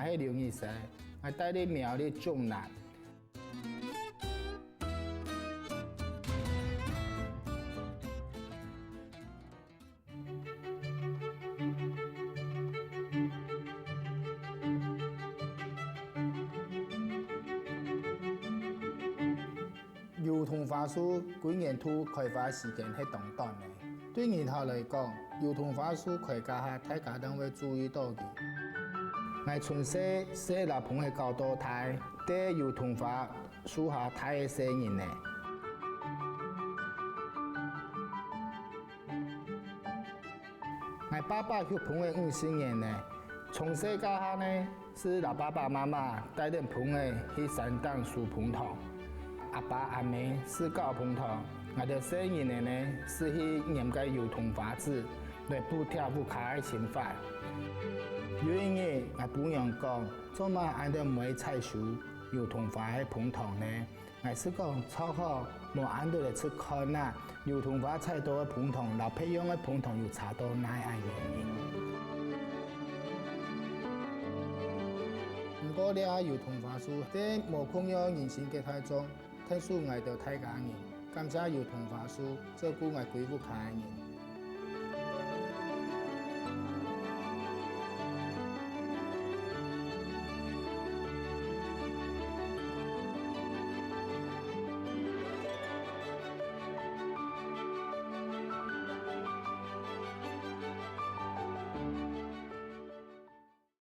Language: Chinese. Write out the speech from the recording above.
迄容易食，我带你苗栗种南。油桐花树几年土开花时间是长短的，对日头来讲，油桐花树开花下，大家都会注意到的。我春夏洗垃盆的高度台，在油桐花树下台的声音呢。我爸爸去盆的50年呢，从小到下呢，是老爸爸妈妈带领盆的去山当树盆塘。阿爸阿妹是教盆塘，我的声音呢是去念个油桐花字来补贴不开的侵犯。有一日我朋友讲，做嘛俺都唔会采收油桐花的盆塘呢？我是讲超好，无俺都来去看呐，油桐花采到的盆塘，老培养的盆塘又差到哪样原因？不过了油桐花树在无控有人性结态中。特殊爱到大家人，感谢油桐花树照顾我几户开的人。